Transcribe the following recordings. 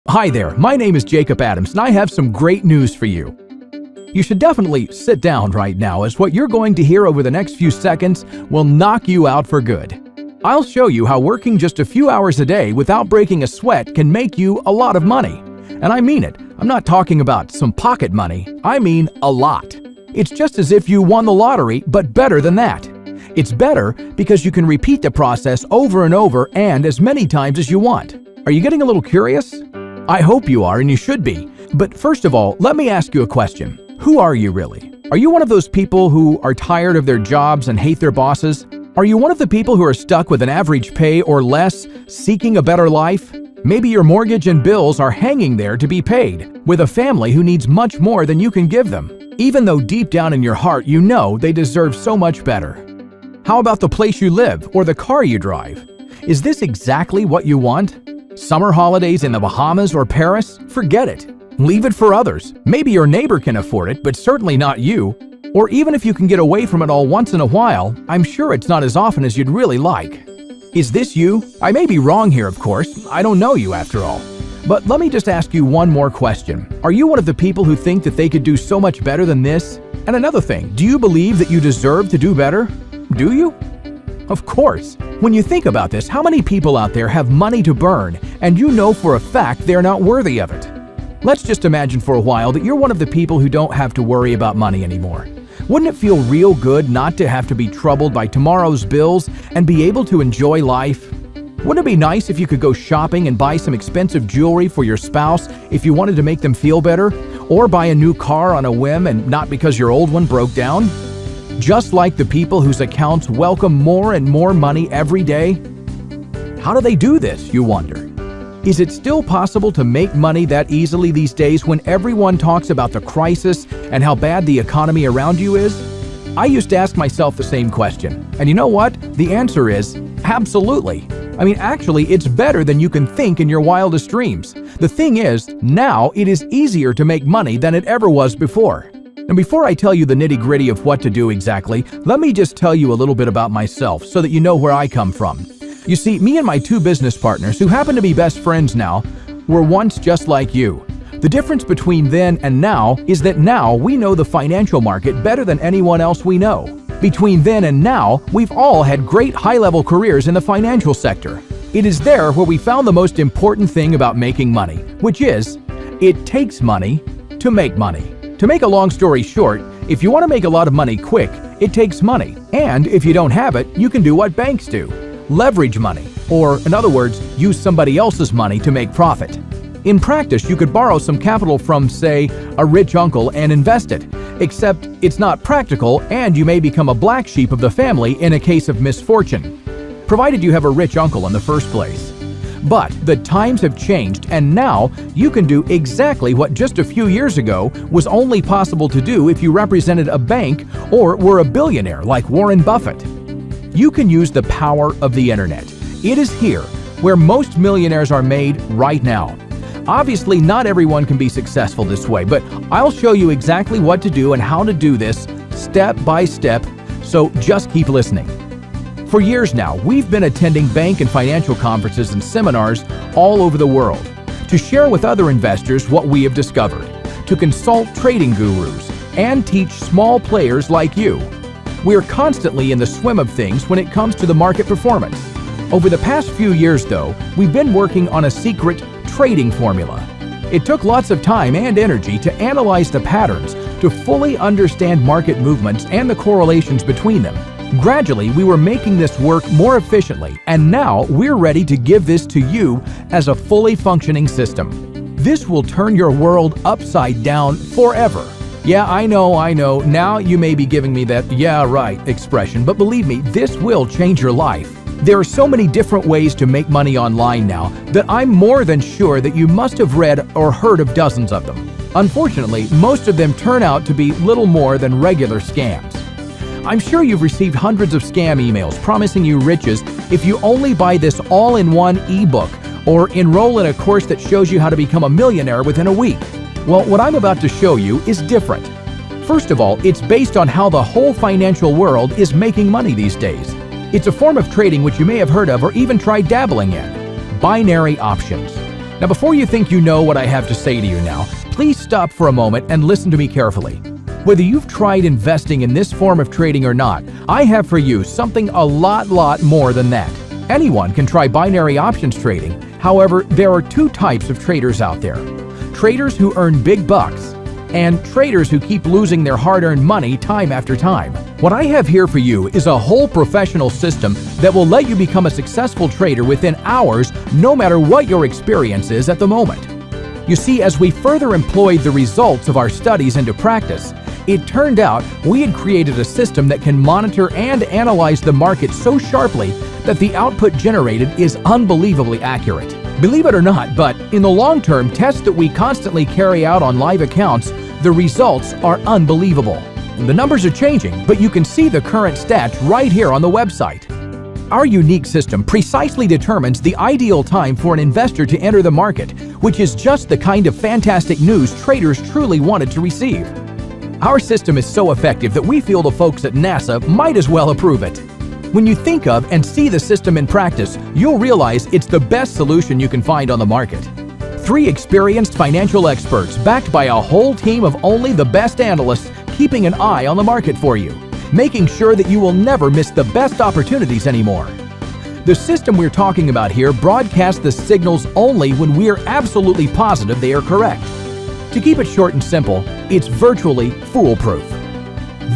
Hi there, my name is Jacob Adams, and I have some great news for you. You should definitely sit down right now, as what you're going to hear over the next few seconds will knock you out for good. I'll show you how working just a few hours a day without breaking a sweat can make you a lot of money. And I mean it. I'm not talking about some pocket money. I mean a lot. It's just as if you won the lottery, but better than that. It's better because you can repeat the process over and over and as many times as you want. Are you getting a little curious? I hope you are, and you should be. But first of all, let me ask you a question. Who are you really? Are you one of those people who are tired of their jobs and hate their bosses? Are you one of the people who are stuck with an average pay or less, seeking a better life? Maybe your mortgage and bills are hanging there to be paid, with a family who needs much more than you can give them, even though deep down in your heart you know they deserve so much better. How about the place you live or the car you drive? Is this exactly what you want? Summer holidays in the Bahamas or Paris? Forget it. Leave it for others. Maybe your neighbor can afford it, but certainly not you. Or even if you can get away from it all once in a while, I'm sure it's not as often as you'd really like. Is this you? I may be wrong here, of course. I don't know you after all. But let me just ask you one more question. Are you one of the people who think that they could do so much better than this? And another thing, do you believe that you deserve to do better? Do you? Of course. When you think about this, how many people out there have money to burn, and you know for a fact they're not worthy of it? Let's just imagine for a while that you're one of the people who don't have to worry about money anymore. Wouldn't it feel real good not to have to be troubled by tomorrow's bills and be able to enjoy life? Wouldn't it be nice if you could go shopping and buy some expensive jewelry for your spouse if you wanted to make them feel better? Or buy a new car on a whim and not because your old one broke down? Just like the people whose accounts welcome more and more money every day? How do they do this, you wonder? Is it still possible to make money that easily these days when everyone talks about the crisis and how bad the economy around you is? I used to ask myself the same question. And you know what? The answer is absolutely. I mean, actually, it's better than you can think in your wildest dreams. The thing is, now it is easier to make money than it ever was before. And before I tell you the nitty-gritty of what to do exactly, let me just tell you a little bit about myself so that you know where I come from. You see, me and my two business partners, who happen to be best friends now, were once just like you. The difference between then and now is that now we know the financial market better than anyone else we know. Between then and now, we've all had great high-level careers in the financial sector. It is there where we found the most important thing about making money, which is, it takes money to make money. To make a long story short, if you want to make a lot of money quick, it takes money. And if you don't have it, you can do what banks do. Leverage money, or in other words, use somebody else's money to make profit. In practice, you could borrow some capital from, say, a rich uncle and invest it, except it's not practical and you may become a black sheep of the family in a case of misfortune, provided you have a rich uncle in the first place. But the times have changed, and now you can do exactly what just a few years ago was only possible to do if you represented a bank or were a billionaire like Warren Buffett. You can use the power of the internet. It is here where most millionaires are made right now. Obviously, not everyone can be successful this way, but I'll show you exactly what to do and how to do this step by step, so just keep listening. For years now, we've been attending bank and financial conferences and seminars all over the world to share with other investors what we have discovered, to consult trading gurus, and teach small players like you. We're constantly in the swim of things when it comes to the market performance. Over the past few years, though, we've been working on a secret trading formula. It took lots of time and energy to analyze the patterns, to fully understand market movements and the correlations between them. Gradually, we were making this work more efficiently, and now we're ready to give this to you as a fully functioning system. This will turn your world upside down forever. Yeah, I know. Now you may be giving me that "yeah, right" expression, but believe me, this will change your life. There are so many different ways to make money online now that I'm more than sure that you must have read or heard of dozens of them. Unfortunately, most of them turn out to be little more than regular scams. I'm sure you've received hundreds of scam emails promising you riches if you only buy this all-in-one ebook or enroll in a course that shows you how to become a millionaire within a week. Well, what I'm about to show you is different. First of all, it's based on how the whole financial world is making money these days. It's a form of trading which you may have heard of or even tried dabbling in: binary options. Now, before you think you know what I have to say to you now, please stop for a moment and listen to me carefully. Whether you've tried investing in this form of trading or not, I have for you something a lot more than that. Anyone can try binary options trading. However, there are two types of traders out there: traders who earn big bucks and traders who keep losing their hard-earned money time after time. What I have here for you is a whole professional system that will let you become a successful trader within hours, no matter what your experience is at the moment. You see, as we further employed the results of our studies into practice, it turned out we had created a system that can monitor and analyze the market so sharply that the output generated is unbelievably accurate. Believe it or not, but in the long-term tests that we constantly carry out on live accounts, the results are unbelievable. And the numbers are changing, but you can see the current stats right here on the website. Our unique system precisely determines the ideal time for an investor to enter the market, which is just the kind of fantastic news traders truly wanted to receive. Our system is so effective that we feel the folks at NASA might as well approve it. When you think of and see the system in practice, you'll realize it's the best solution you can find on the market. 3 experienced financial experts backed by a whole team of only the best analysts keeping an eye on the market for you, making sure that you will never miss the best opportunities anymore. The system we're talking about here broadcasts the signals only when we are absolutely positive they are correct. To keep it short and simple, it's virtually foolproof.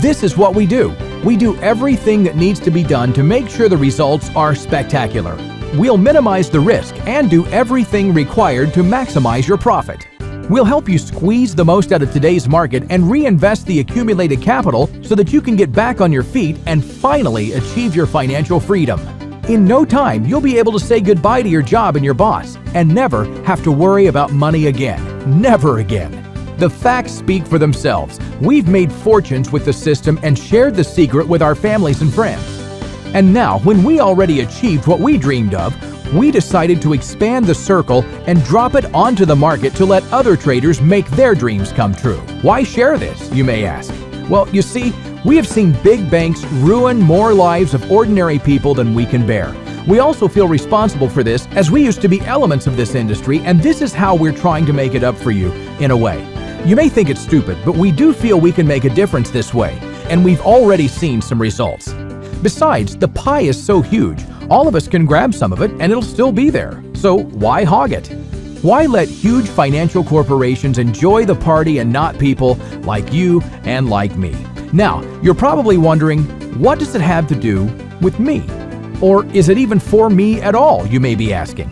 This is what we do. We do everything that needs to be done to make sure the results are spectacular. We'll minimize the risk and do everything required to maximize your profit. We'll help you squeeze the most out of today's market and reinvest the accumulated capital so that you can get back on your feet and finally achieve your financial freedom. In no time, you'll be able to say goodbye to your job and your boss and never have to worry about money again. Never again. The facts speak for themselves. We've made fortunes with the system and shared the secret with our families and friends. And now, when we already achieved what we dreamed of, we decided to expand the circle and drop it onto the market to let other traders make their dreams come true. Why share this, you may ask? Well, you see, we have seen big banks ruin more lives of ordinary people than we can bear. We also feel responsible for this as we used to be elements of this industry, and this is how we're trying to make it up for you, in a way. You may think it's stupid, but we do feel we can make a difference this way, and we've already seen some results. Besides, the pie is so huge, all of us can grab some of it and it'll still be there. So why hog it? Why let huge financial corporations enjoy the party and not people like you and like me? Now, you're probably wondering, what does it have to do with me? Or is it even for me at all, you may be asking?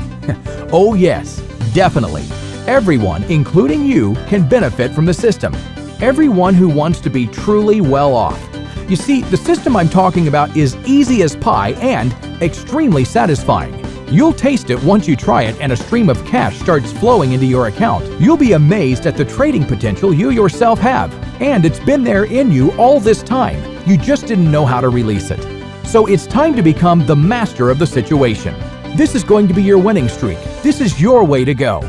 Oh yes, definitely. Everyone, including you, can benefit from the system. Everyone who wants to be truly well off. You see, the system I'm talking about is easy as pie and extremely satisfying. You'll taste it once you try it and a stream of cash starts flowing into your account. You'll be amazed at the trading potential you yourself have. And it's been there in you all this time. You just didn't know how to release it. So it's time to become the master of the situation. This is going to be your winning streak. This is your way to go.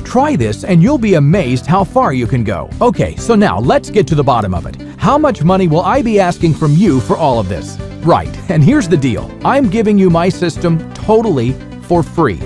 Try this and you'll be amazed how far you can go. Okay, so now let's get to the bottom of it. How much money will I be asking from you for all of this? Right, and here's the deal. I'm giving you my system totally for free.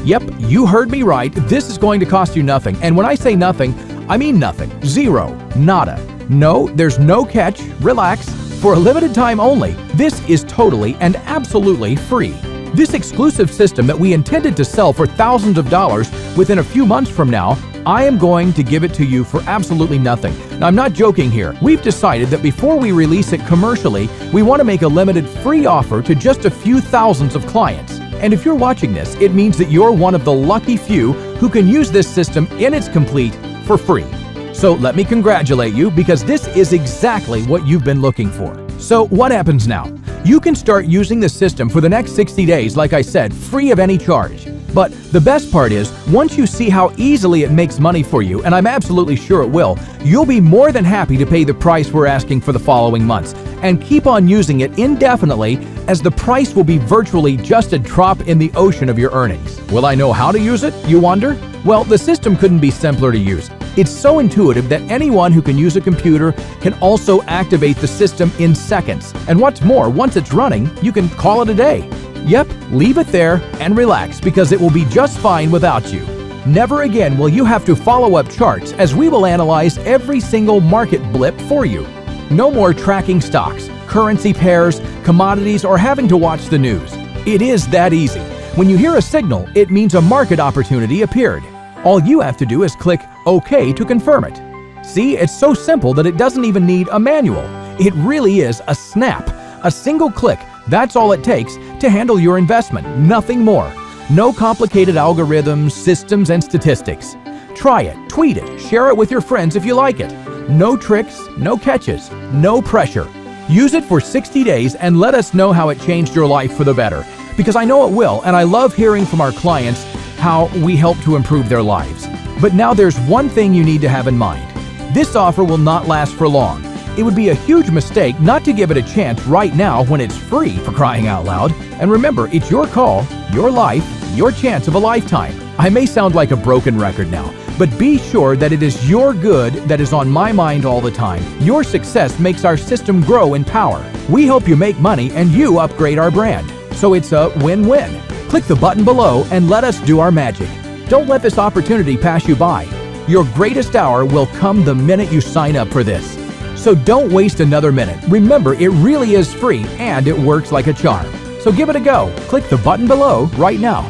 Yep, you heard me right. This is going to cost you nothing. And when I say nothing, I mean nothing. Zero. Nada. No, there's no catch. Relax. For a limited time only, this is totally and absolutely free. This exclusive system that we intended to sell for thousands of dollars within a few months from now, I am going to give it to you for absolutely nothing. Now, I'm not joking here. We've decided that before we release it commercially, we want to make a limited free offer to just a few thousands of clients. And if you're watching this, it means that you're one of the lucky few who can use this system in its complete for free. So let me congratulate you because this is exactly what you've been looking for. So what happens now? You can start using the system for the next 60 days, like I said, free of any charge. But the best part is, once you see how easily it makes money for you, and I'm absolutely sure it will, you'll be more than happy to pay the price we're asking for the following months and keep on using it indefinitely, as the price will be virtually just a drop in the ocean of your earnings. Will I know how to use it, you wonder? Well, the system couldn't be simpler to use. It's so intuitive that anyone who can use a computer can also activate the system in seconds. And what's more, once it's running, you can call it a day. Yep, leave it there and relax because it will be just fine without you. Never again will you have to follow up charts, as we will analyze every single market blip for you. No more tracking stocks, currency pairs, commodities, or having to watch the news. It is that easy. When you hear a signal, it means a market opportunity appeared. All you have to do is click OK to confirm it. See, it's so simple that it doesn't even need a manual. It really is a snap. A single click, that's all it takes to handle your investment, nothing more. No complicated algorithms, systems, and statistics. Try it, tweet it, share it with your friends if you like it. No tricks, no catches, no pressure. Use it for 60 days and let us know how it changed your life for the better, because I know it will, and I love hearing from our clients how we help to improve their lives. But now there's one thing you need to have in mind. This offer will not last for long. It would be a huge mistake not to give it a chance right now when it's free, for crying out loud. And remember, it's your call, your life, your chance of a lifetime. I may sound like a broken record now, but be sure that it is your good that is on my mind all the time. Your success makes our system grow in power. We hope you make money and you upgrade our brand. So it's a win-win. Click the button below and let us do our magic. Don't let this opportunity pass you by. Your greatest hour will come the minute you sign up for this. So don't waste another minute. Remember, it really is free and it works like a charm. So give it a go. Click the button below right now.